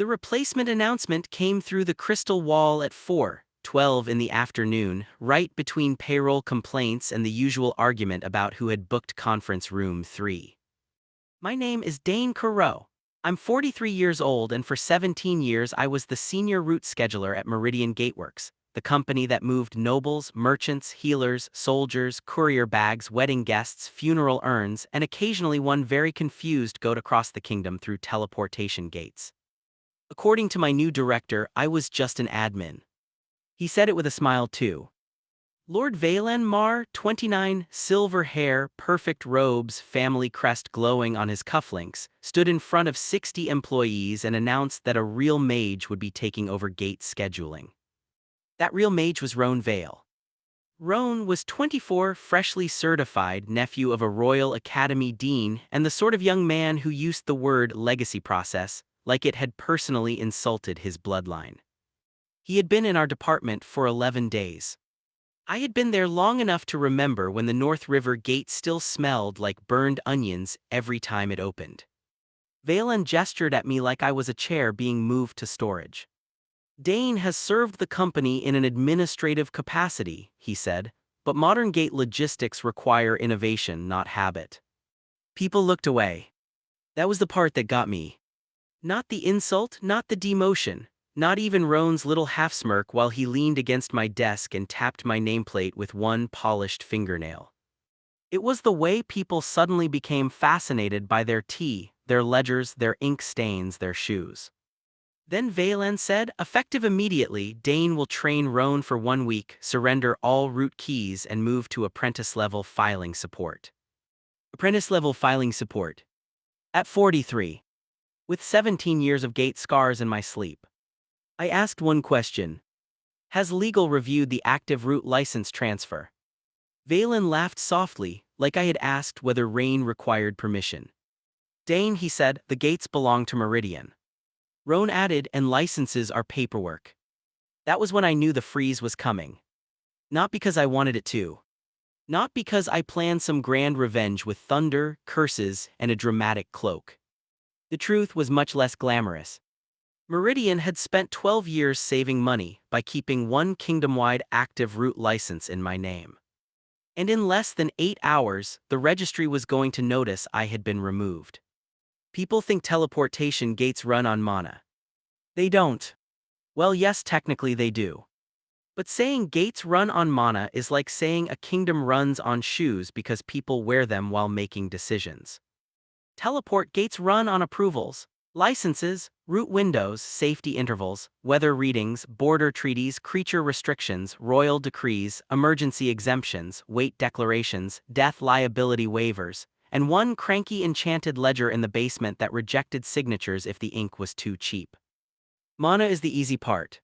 The replacement announcement came through the crystal wall at 4:12 in the afternoon, right between payroll complaints and the usual argument about who had booked conference room 3. My name is Dane Carreau. I'm 43 years old, and for 17 years I was the senior route scheduler at Meridian Gateworks, the company that moved nobles, merchants, healers, soldiers, courier bags, wedding guests, funeral urns, and occasionally one very confused goat across the kingdom through teleportation gates. According to my new director, I was just an admin. He said it with a smile too. Lord Valen Mar, 29, silver hair, perfect robes, family crest glowing on his cufflinks, stood in front of 60 employees and announced that a real mage would be taking over gate scheduling. That real mage was Roan Vale. Roan was 24, freshly certified, nephew of a Royal Academy dean, and the sort of young man who used the word legacy process like it had personally insulted his bloodline. He had been in our department for 11 days. I had been there long enough to remember when the North River gate still smelled like burned onions every time it opened. Valen gestured at me like I was a chair being moved to storage. Dane has served the company in an administrative capacity, he said, but modern gate logistics require innovation, not habit. People looked away. That was the part that got me. Not the insult, not the demotion, not even Roan's little half-smirk while he leaned against my desk and tapped my nameplate with one polished fingernail. It was the way people suddenly became fascinated by their tea, their ledgers, their ink stains, their shoes. Then Valen said, effective immediately, Dane will train Roan for 1 week, surrender all root keys and move to apprentice-level filing support. Apprentice-level filing support. At 43. With 17 years of gate scars in my sleep. I asked one question. Has legal reviewed the active route license transfer? Valen laughed softly, like I had asked whether rain required permission. Dane, he said, the gates belong to Meridian. Roan added, and licenses are paperwork. That was when I knew the freeze was coming. Not because I wanted it to. Not because I planned some grand revenge with thunder, curses, and a dramatic cloak. The truth was much less glamorous. Meridian had spent 12 years saving money by keeping one kingdom-wide active route license in my name. And in less than 8 hours, the registry was going to notice I had been removed. People think teleportation gates run on mana. They don't. Well, yes, technically they do. But saying gates run on mana is like saying a kingdom runs on shoes because people wear them while making decisions. Teleport gates run on approvals, licenses, route windows, safety intervals, weather readings, border treaties, creature restrictions, royal decrees, emergency exemptions, weight declarations, death liability waivers, and one cranky enchanted ledger in the basement that rejected signatures if the ink was too cheap. Mana is the easy part.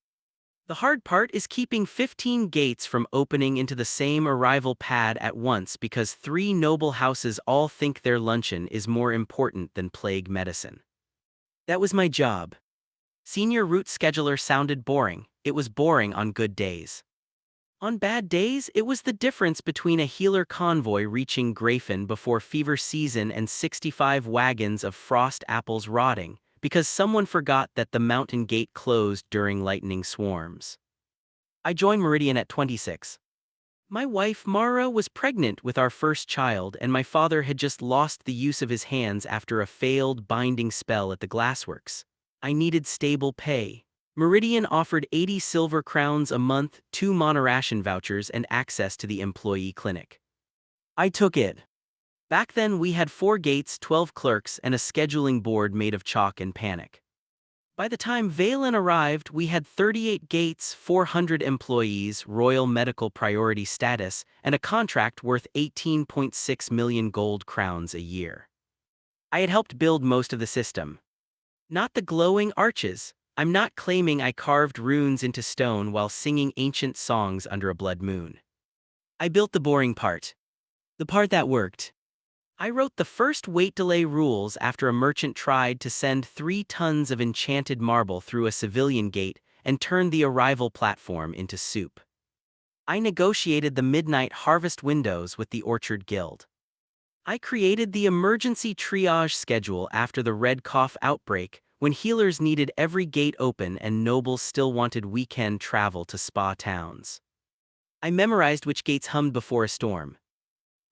The hard part is keeping 15 gates from opening into the same arrival pad at once because 3 noble houses all think their luncheon is more important than plague medicine. That was my job. Senior route scheduler sounded boring. It was boring on good days. On bad days, it was the difference between a healer convoy reaching Grayfen before fever season and 65 wagons of frost apples rotting, because someone forgot that the mountain gate closed during lightning swarms. I joined Meridian at 26. My wife Mara was pregnant with our first child, and my father had just lost the use of his hands after a failed binding spell at the glassworks. I needed stable pay. Meridian offered 80 silver crowns a month, 2 Narration vouchers, and access to the employee clinic. I took it. Back then we had 4 gates, 12 clerks, and a scheduling board made of chalk and panic. By the time Valen arrived, we had 38 gates, 400 employees, royal medical priority status, and a contract worth 18.6 million gold crowns a year. I had helped build most of the system. Not the glowing arches. I'm not claiming I carved runes into stone while singing ancient songs under a blood moon. I built the boring part. The part that worked. I wrote the first weight delay rules after a merchant tried to send 3 tons of enchanted marble through a civilian gate and turned the arrival platform into soup. I negotiated the midnight harvest windows with the Orchard Guild. I created the emergency triage schedule after the red cough outbreak, when healers needed every gate open and nobles still wanted weekend travel to spa towns. I memorized which gates hummed before a storm.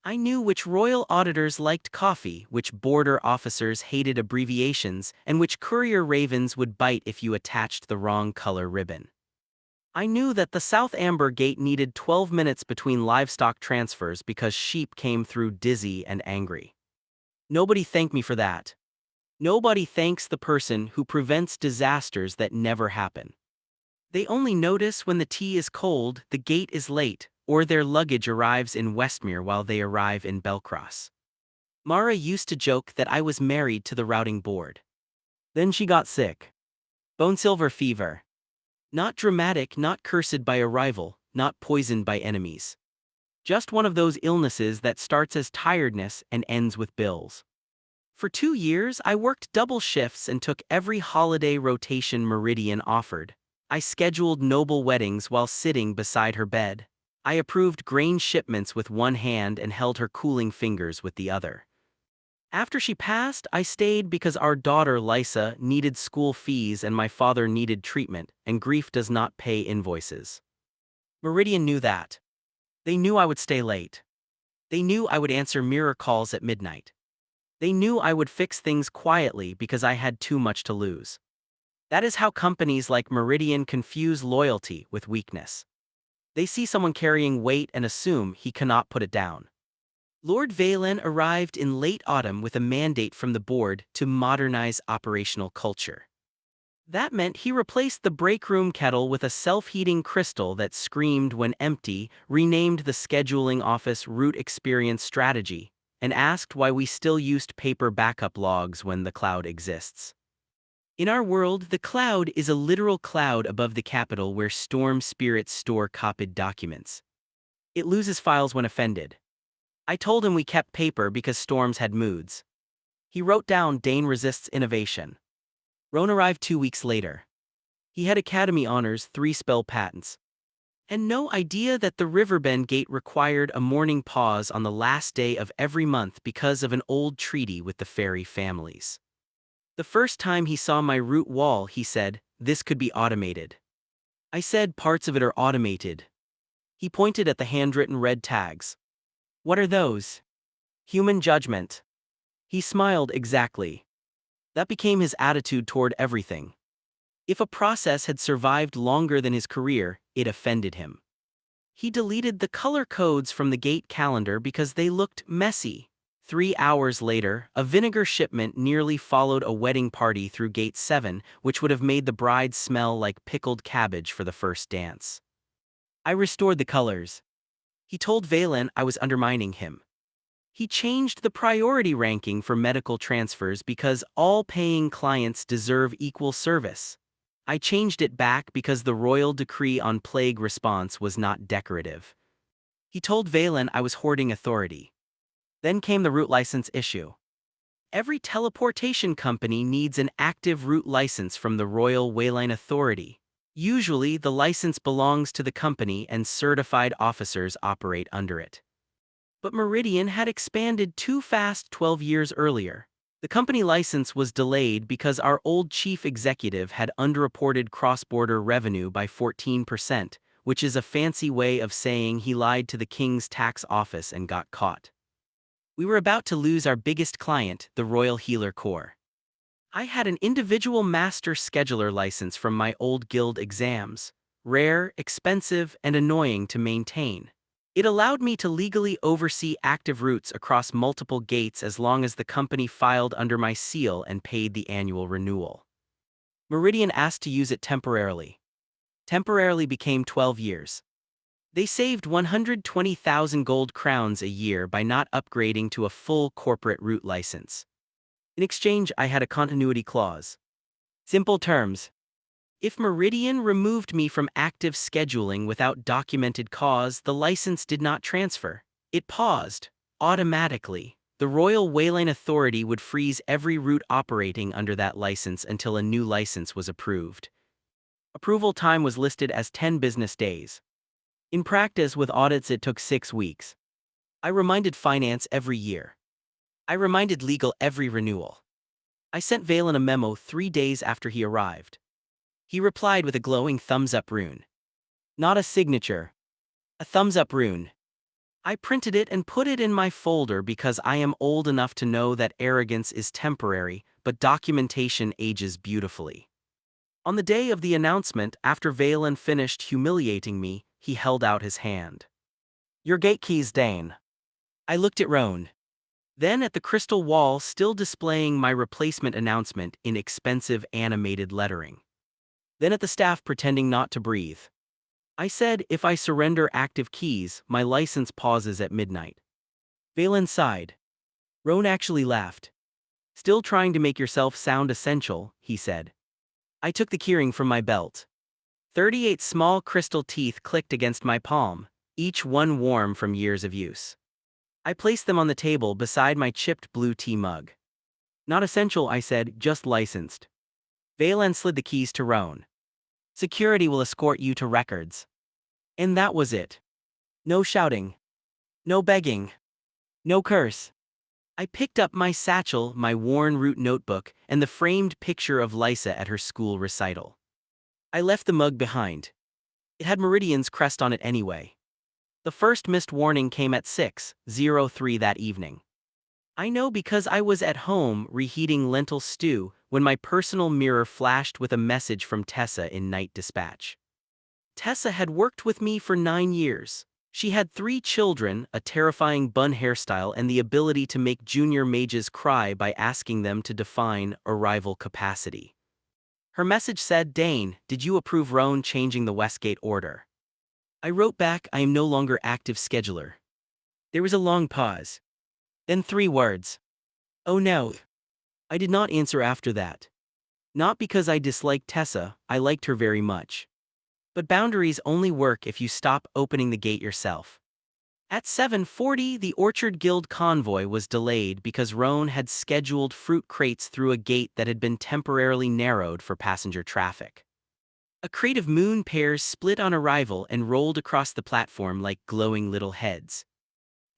I knew which royal auditors liked coffee, which border officers hated abbreviations, and which courier ravens would bite if you attached the wrong color ribbon. I knew that the South Amber Gate needed 12 minutes between livestock transfers because sheep came through dizzy and angry. Nobody thanked me for that. Nobody thanks the person who prevents disasters that never happen. They only notice when the tea is cold, the gate is late, or their luggage arrives in Westmere while they arrive in Belcross. Mara used to joke that I was married to the routing board. Then she got sick. Bone silver fever. Not dramatic, not cursed by a rival, not poisoned by enemies. Just one of those illnesses that starts as tiredness and ends with bills. For 2 years, I worked double shifts and took every holiday rotation Meridian offered. I scheduled noble weddings while sitting beside her bed. I approved grain shipments with one hand and held her cooling fingers with the other. After she passed, I stayed because our daughter Lysa needed school fees and my father needed treatment, and grief does not pay invoices. Meridian knew that. They knew I would stay late. They knew I would answer mirror calls at midnight. They knew I would fix things quietly because I had too much to lose. That is how companies like Meridian confuse loyalty with weakness. They see someone carrying weight and assume he cannot put it down. Lord Valen arrived in late autumn with a mandate from the board to modernize operational culture. That meant he replaced the break room kettle with a self-heating crystal that screamed when empty, renamed the scheduling office Route Experience Strategy, and asked why we still used paper backup logs when the cloud exists. In our world, the cloud is a literal cloud above the capital where storm spirits store copied documents. It loses files when offended. I told him we kept paper because storms had moods. He wrote down Dane resists innovation. Roan arrived 2 weeks later. He had Academy honors, 3 spell patents, and no idea that the Riverbend Gate required a morning pause on the last day of every month because of an old treaty with the fairy families. The first time he saw my route wall, he said, "This could be automated." I said, "Parts of it are automated." He pointed at the handwritten red tags. "What are those?" "Human judgment." He smiled. Exactly. That became his attitude toward everything. If a process had survived longer than his career, it offended him. He deleted the color codes from the gate calendar because they looked messy. 3 hours later, a vinegar shipment nearly followed a wedding party through Gate 7, which would have made the bride smell like pickled cabbage for the first dance. I restored the colors. He told Valen I was undermining him. He changed the priority ranking for medical transfers because all paying clients deserve equal service. I changed it back because the royal decree on plague response was not decorative. He told Valen I was hoarding authority. Then came the route license issue. Every teleportation company needs an active route license from the Royal Wayline Authority. Usually, the license belongs to the company and certified officers operate under it. But Meridian had expanded too fast 12 years earlier. The company license was delayed because our old chief executive had underreported cross-border revenue by 14%, which is a fancy way of saying he lied to the king's tax office and got caught. We were about to lose our biggest client, the Royal Healer Corps. I had an individual master scheduler license from my old guild exams, rare, expensive, and annoying to maintain. It allowed me to legally oversee active routes across multiple gates as long as the company filed under my seal and paid the annual renewal. Meridian asked to use it temporarily. Temporarily became 12 years. They saved 120,000 gold crowns a year by not upgrading to a full corporate route license. In exchange, I had a continuity clause. Simple terms. If Meridian removed me from active scheduling without documented cause, the license did not transfer. It paused. Automatically. The Royal Wayline Authority would freeze every route operating under that license until a new license was approved. Approval time was listed as 10 business days. In practice, with audits, it took 6 weeks. I reminded finance every year. I reminded legal every renewal. I sent Valen a memo 3 days after he arrived. He replied with a glowing thumbs-up rune. Not a signature. A thumbs-up rune. I printed it and put it in my folder because I am old enough to know that arrogance is temporary, but documentation ages beautifully. On the day of the announcement, after Valen finished humiliating me, he held out his hand. Your gate keys, Dane. I looked at Roan. Then at the crystal wall still displaying my replacement announcement in expensive animated lettering. Then at the staff pretending not to breathe. I said, if I surrender active keys, my license pauses at midnight. Valen sighed. Roan actually laughed. Still trying to make yourself sound essential, he said. I took the keyring from my belt. 38 small crystal teeth clicked against my palm, each one warm from years of use. I placed them on the table beside my chipped blue tea mug. Not essential, I said, just licensed. Valen slid the keys to Roan. Security will escort you to records. And that was it. No shouting. No begging. No curse. I picked up my satchel, my worn root notebook, and the framed picture of Lysa at her school recital. I left the mug behind. It had Meridian's crest on it anyway. The first missed warning came at 6:03 that evening. I know because I was at home reheating lentil stew when my personal mirror flashed with a message from Tessa in Night Dispatch. Tessa had worked with me for 9 years. She had 3 children, a terrifying bun hairstyle, and the ability to make junior mages cry by asking them to define arrival capacity. Her message said, Dane, did you approve Roan changing the Westgate order? I wrote back, I am no longer active scheduler. There was a long pause. Then 3 words. Oh no. I did not answer after that. Not because I disliked Tessa, I liked her very much. But boundaries only work if you stop opening the gate yourself. At 7:40, the Orchard Guild convoy was delayed because Roan had scheduled fruit crates through a gate that had been temporarily narrowed for passenger traffic. A crate of moon pears split on arrival and rolled across the platform like glowing little heads.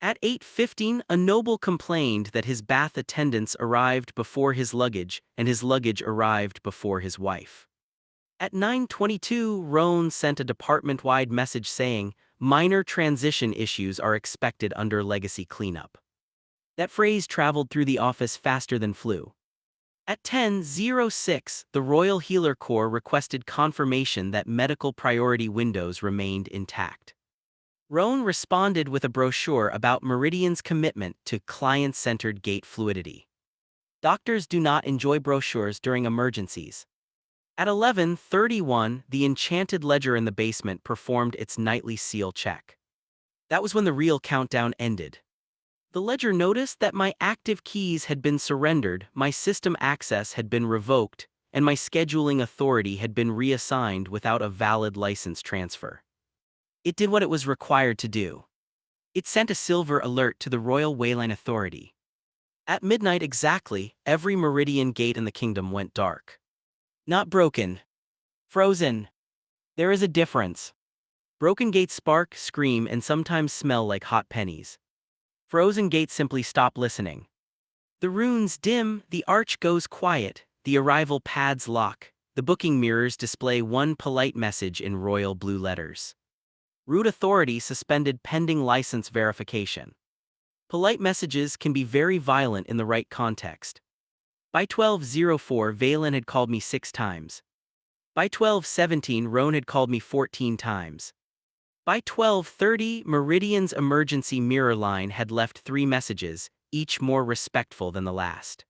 At 8:15, a noble complained that his bath attendants arrived before his luggage, and his luggage arrived before his wife. At 9:22, Roan sent a department-wide message saying, minor transition issues are expected under legacy cleanup. That phrase traveled through the office faster than flew. At 10:06, the Royal Healer Corps requested confirmation that medical priority windows remained intact. Roan responded with a brochure about Meridian's commitment to client-centered gate fluidity. Doctors do not enjoy brochures during emergencies. At 11:31, the enchanted ledger in the basement performed its nightly seal check. That was when the real countdown ended. The ledger noticed that my active keys had been surrendered, my system access had been revoked, and my scheduling authority had been reassigned without a valid license transfer. It did what it was required to do. It sent a silver alert to the Royal Wayline Authority. At midnight exactly, every Meridian gate in the kingdom went dark. Not broken. Frozen. There is a difference. Broken gates spark, scream, and sometimes smell like hot pennies. Frozen gates simply stop listening. The runes dim, the arch goes quiet, the arrival pads lock, the booking mirrors display one polite message in royal blue letters. Root authority suspended pending license verification. Polite messages can be very violent in the right context. By 12:04, Valen had called me 6 times. By 12:17, Roan had called me 14 times. By 12:30, Meridian's emergency mirror line had left 3 messages, each more respectful than the last.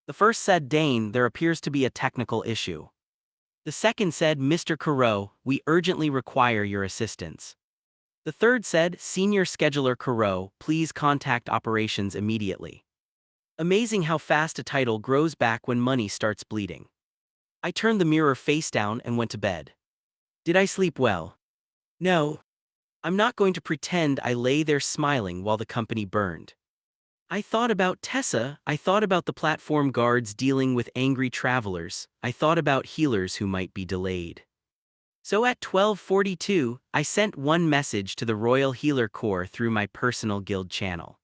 The first said, Dane, there appears to be a technical issue. The second said, Mr. Carreau, we urgently require your assistance. The third said, Senior Scheduler Carreau, please contact operations immediately. Amazing how fast a title grows back when money starts bleeding. I turned the mirror face down and went to bed. Did I sleep well? No. I'm not going to pretend I lay there smiling while the company burned. I thought about Tessa, I thought about the platform guards dealing with angry travelers, I thought about healers who might be delayed. So at 12:42, I sent one message to the Royal Healer Corps through my personal guild channel.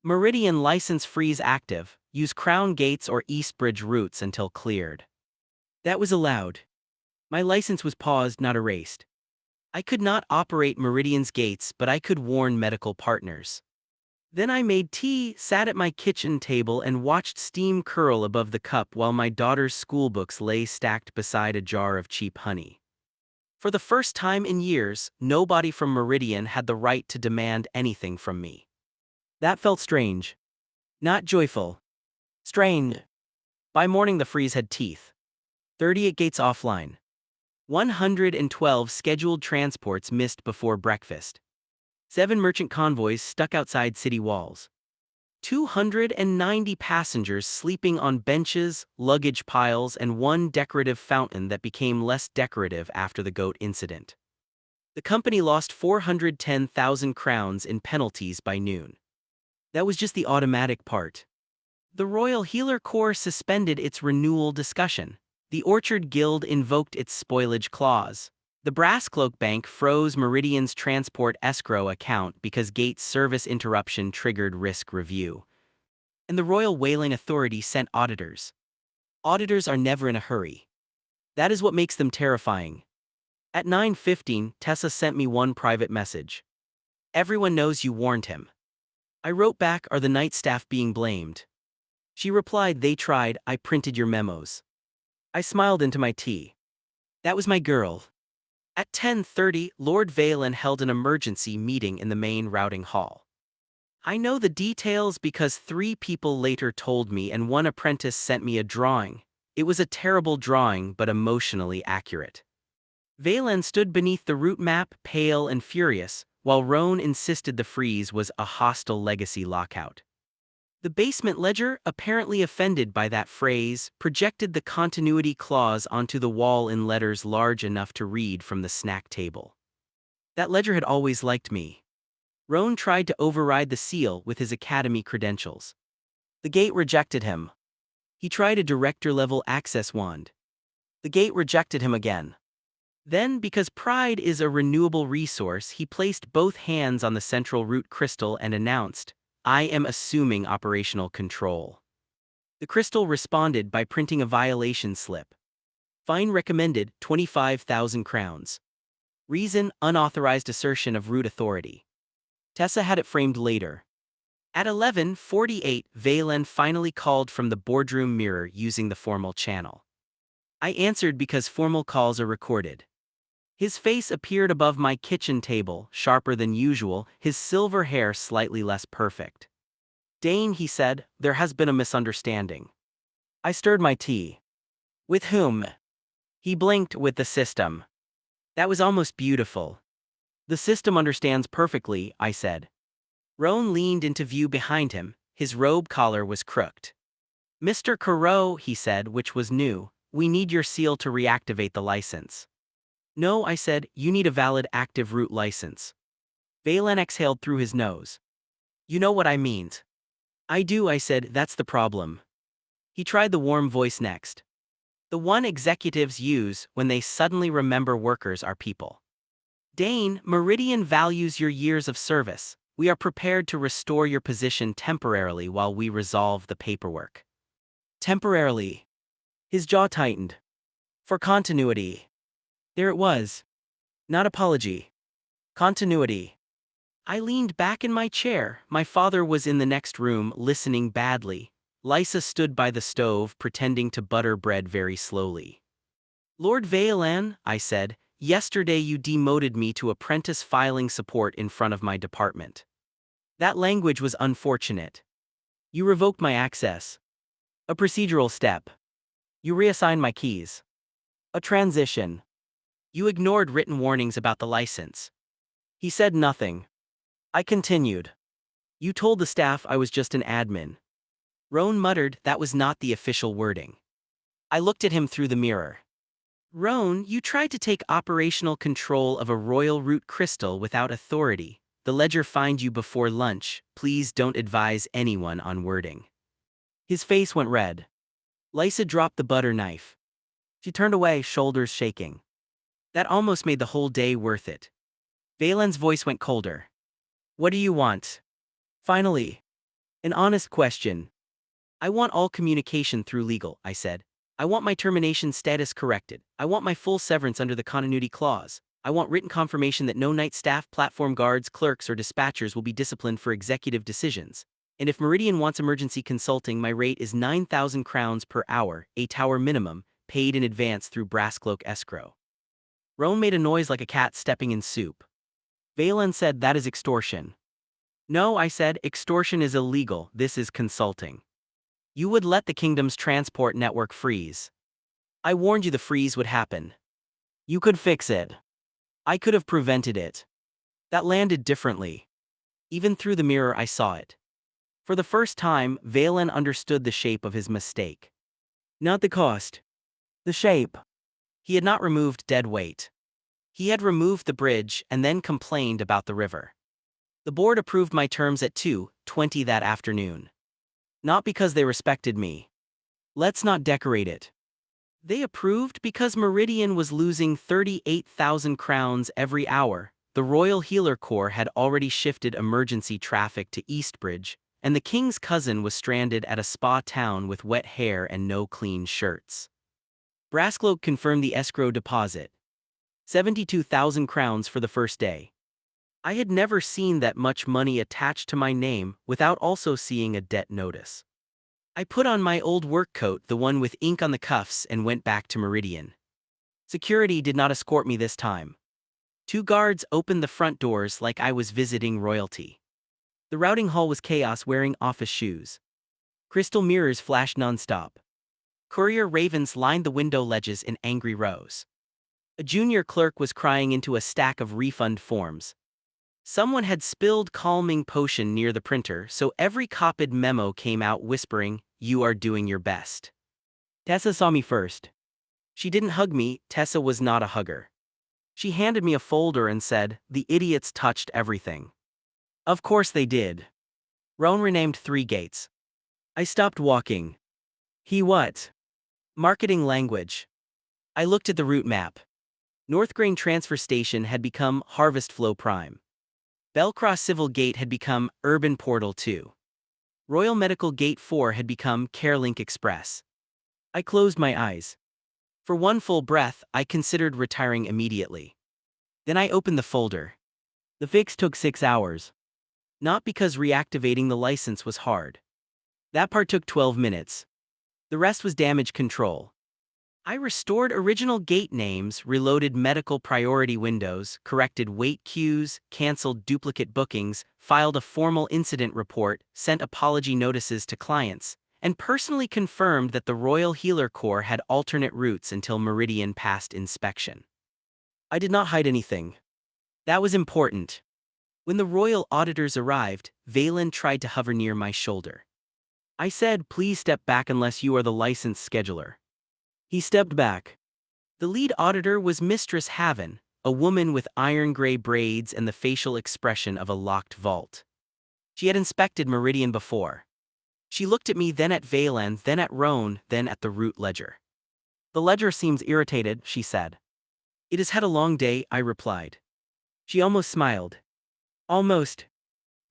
Meridian license freeze active, Use Crown Gates or Eastbridge routes until cleared. That was allowed. My license was paused, not erased. I could not operate Meridian's gates, but I could warn medical partners. Then I made tea, sat at my kitchen table and watched steam curl above the cup while my daughter's schoolbooks lay stacked beside a jar of cheap honey. For the first time in years, nobody from Meridian had the right to demand anything from me. That felt strange. Not joyful. Strange. By morning the freeze had teeth. 38 gates offline. 112 scheduled transports missed before breakfast. 7 merchant convoys stuck outside city walls. 290 passengers sleeping on benches, luggage piles, and 1 decorative fountain that became less decorative after the goat incident. The company lost 410,000 crowns in penalties by noon. That was just the automatic part. The Royal Healer Corps suspended its renewal discussion. The Orchard Guild invoked its spoilage clause. The Brasscloak Bank froze Meridian's transport escrow account because Gates' service interruption triggered risk review. And the Royal Whaling Authority sent auditors. Auditors are never in a hurry. That is what makes them terrifying. At 9:15, Tessa sent me one private message. Everyone knows you warned him. I wrote back, are the night staff being blamed? She replied, they tried, I printed your memos. I smiled into my tea. That was my girl. At 10:30, Lord Valen held an emergency meeting in the main routing hall. I know the details because 3 people later told me and 1 apprentice sent me a drawing. It was a terrible drawing but emotionally accurate. Valen stood beneath the route map, pale and furious, while Roan insisted the freeze was a hostile legacy lockout. The basement ledger, apparently offended by that phrase, projected the continuity clause onto the wall in letters large enough to read from the snack table. That ledger had always liked me. Roan tried to override the seal with his academy credentials. The gate rejected him. He tried a director-level access wand. The gate rejected him again. Then, because pride is a renewable resource, he placed both hands on the central root crystal and announced, I am assuming operational control. The crystal responded by printing a violation slip. Fine recommended, 25,000 crowns. Reason, unauthorized assertion of root authority. Tessa had it framed later. At 11:48, Valen finally called from the boardroom mirror using the formal channel. I answered because formal calls are recorded. His face appeared above my kitchen table, sharper than usual, his silver hair slightly less perfect. Dane, he said, there has been a misunderstanding. I stirred my tea. With whom? He blinked. With the system. That was almost beautiful. The system understands perfectly, I said. Roan leaned into view behind him, his robe collar was crooked. Mr. Corot, he said, which was new, we need your seal to reactivate the license. No, I said, you need a valid active root license. Valen exhaled through his nose. You know what I mean. I do, I said, that's the problem. He tried the warm voice next. The one executives use when they suddenly remember workers are people. Dane, Meridian values your years of service. We are prepared to restore your position temporarily while we resolve the paperwork. Temporarily. His jaw tightened. For continuity. There it was. Not apology. Continuity. I leaned back in my chair. My father was in the next room, listening badly. Lysa stood by the stove, pretending to butter bread very slowly. Lord Valen, I said, yesterday you demoted me to apprentice filing support in front of my department. That language was unfortunate. You revoked my access. A procedural step. You reassigned my keys. A transition. You ignored written warnings about the license. He said nothing. I continued. You told the staff I was just an admin. Roan muttered that was not the official wording. I looked at him through the mirror. Roan, you tried to take operational control of a royal root crystal without authority. The ledger fined you before lunch. Please don't advise anyone on wording. His face went red. Lysa dropped the butter knife. She turned away, shoulders shaking. That almost made the whole day worth it. Valen's voice went colder. What do you want? Finally. An honest question. I want all communication through legal, I said. I want my termination status corrected. I want my full severance under the continuity clause. I want written confirmation that no night staff, platform guards, clerks, or dispatchers will be disciplined for executive decisions. And if Meridian wants emergency consulting, my rate is 9,000 crowns per hour, a tower minimum, paid in advance through Brasscloak escrow. Roan made a noise like a cat stepping in soup. Valen said that is extortion. No, I said, extortion is illegal, this is consulting. You would let the kingdom's transport network freeze. I warned you the freeze would happen. You could fix it. I could have prevented it. That landed differently. Even through the mirror I saw it. For the first time, Valen understood the shape of his mistake. Not the cost. The shape. He had not removed dead weight. He had removed the bridge and then complained about the river. The board approved my terms at 2:20 that afternoon. Not because they respected me. Let's not decorate it. They approved because Meridian was losing 38,000 crowns every hour. The Royal Healer Corps had already shifted emergency traffic to Eastbridge, and the king's cousin was stranded at a spa town with wet hair and no clean shirts. Brasscloak confirmed the escrow deposit. 72,000 crowns for the first day. I had never seen that much money attached to my name without also seeing a debt notice. I put on my old work coat, the one with ink on the cuffs, and went back to Meridian. Security did not escort me this time. 2 guards opened the front doors like I was visiting royalty. The routing hall was chaos, wearing office shoes. Crystal mirrors flashed nonstop. Courier ravens lined the window ledges in angry rows. A junior clerk was crying into a stack of refund forms. Someone had spilled calming potion near the printer, so every copied memo came out whispering, "You are doing your best." Tessa saw me first. She didn't hug me, Tessa was not a hugger. She handed me a folder and said, "The idiots touched everything." Of course they did. Roan renamed 3 gates. I stopped walking. He what? Marketing language. I looked at the route map. Northgrain Transfer Station had become Harvest Flow Prime. Belcross Civil Gate had become Urban Portal 2. Royal Medical Gate 4 had become CareLink Express. I closed my eyes. For one full breath, I considered retiring immediately. Then I opened the folder. The fix took 6 hours. Not because reactivating the license was hard. That part took 12 minutes. The rest was damage control. I restored original gate names, reloaded medical priority windows, corrected wait queues, canceled duplicate bookings, filed a formal incident report, sent apology notices to clients, and personally confirmed that the Royal Healer Corps had alternate routes until Meridian passed inspection. I did not hide anything. That was important. When the royal auditors arrived, Valen tried to hover near my shoulder. I said, "Please step back unless you are the license scheduler." He stepped back. The lead auditor was Mistress Haven, a woman with iron-gray braids and the facial expression of a locked vault. She had inspected Meridian before. She looked at me, then at Valen, then at Roan, then at the route ledger. "The ledger seems irritated," she said. "It has had a long day," I replied. She almost smiled. Almost.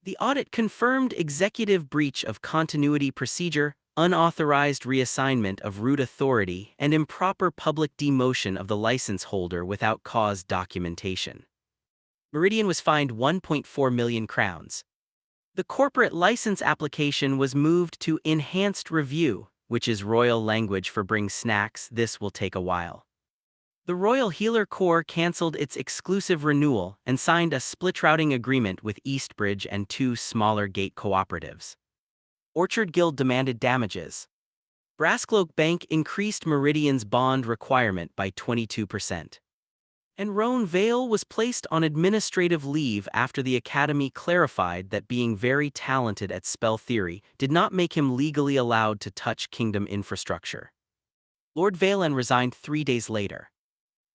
The audit confirmed executive breach of continuity procedure, unauthorized reassignment of route authority, and improper public demotion of the license holder without cause documentation. Meridian was fined 1.4 million crowns. The corporate license application was moved to enhanced review, which is royal language for bring snacks. This will take a while. The Royal Healer Corps cancelled its exclusive renewal and signed a split routing agreement with Eastbridge and 2 smaller gate cooperatives. Orchard Guild demanded damages. Brasscloak Bank increased Meridian's bond requirement by 22%. And Roan Vale was placed on administrative leave after the Academy clarified that being very talented at spell theory did not make him legally allowed to touch kingdom infrastructure. Lord Valen resigned 3 days later.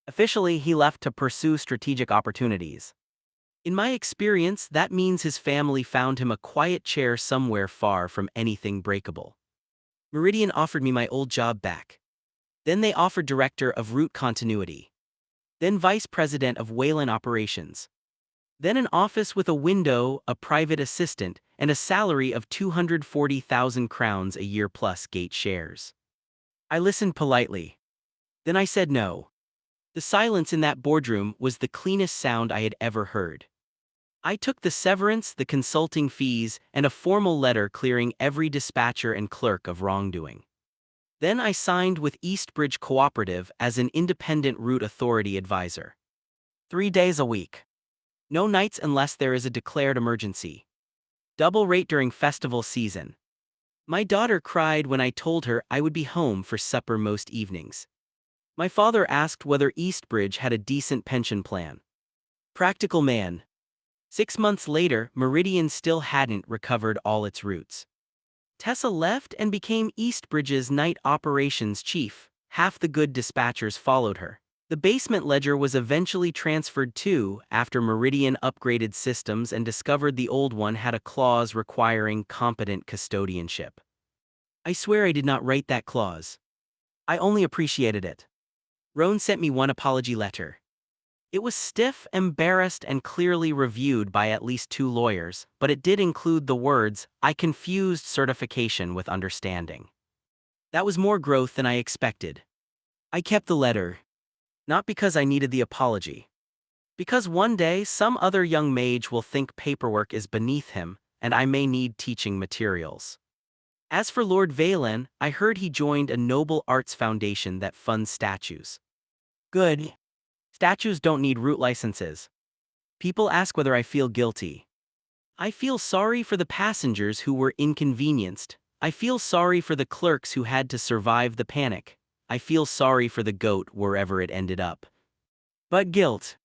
Officially, he left to pursue strategic opportunities. In my experience, that means his family found him a quiet chair somewhere far from anything breakable. Meridian offered me my old job back. Then they offered director of route continuity. Then vice president of Wayland operations. Then an office with a window, a private assistant, and a salary of 240,000 crowns a year plus gate shares. I listened politely. Then I said no. The silence in that boardroom was the cleanest sound I had ever heard. I took the severance, the consulting fees, and a formal letter clearing every dispatcher and clerk of wrongdoing. Then I signed with Eastbridge Cooperative as an independent route authority advisor. 3 days a week. No nights unless there is a declared emergency. Double rate during festival season. My daughter cried when I told her I would be home for supper most evenings. My father asked whether Eastbridge had a decent pension plan. Practical man. 6 months later, Meridian still hadn't recovered all its roots. Tessa left and became Eastbridge's night operations chief. Half the good dispatchers followed her. The basement ledger was eventually transferred to, after Meridian upgraded systems and discovered the old one had a clause requiring competent custodianship. I swear I did not write that clause. I only appreciated it. Roan sent me one apology letter. It was stiff, embarrassed, and clearly reviewed by at least 2 lawyers, but it did include the words, "I confused certification with understanding." That was more growth than I expected. I kept the letter. Not because I needed the apology. Because one day some other young mage will think paperwork is beneath him, and I may need teaching materials. As for Lord Valen, I heard he joined a noble arts foundation that funds statues. Good. Statues don't need root licenses. People ask whether I feel guilty. I feel sorry for the passengers who were inconvenienced. I feel sorry for the clerks who had to survive the panic. I feel sorry for the goat wherever it ended up. But guilt?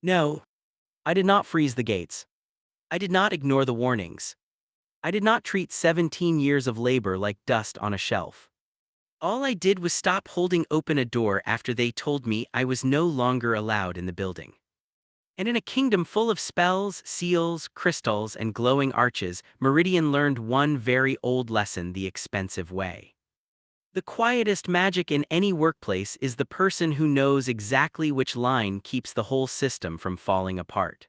No. I did not freeze the gates. I did not ignore the warnings. I did not treat 17 years of labor like dust on a shelf. All I did was stop holding open a door after they told me I was no longer allowed in the building. And in a kingdom full of spells, seals, crystals, and glowing arches, Meridian learned one very old lesson the expensive way. The quietest magic in any workplace is the person who knows exactly which line keeps the whole system from falling apart.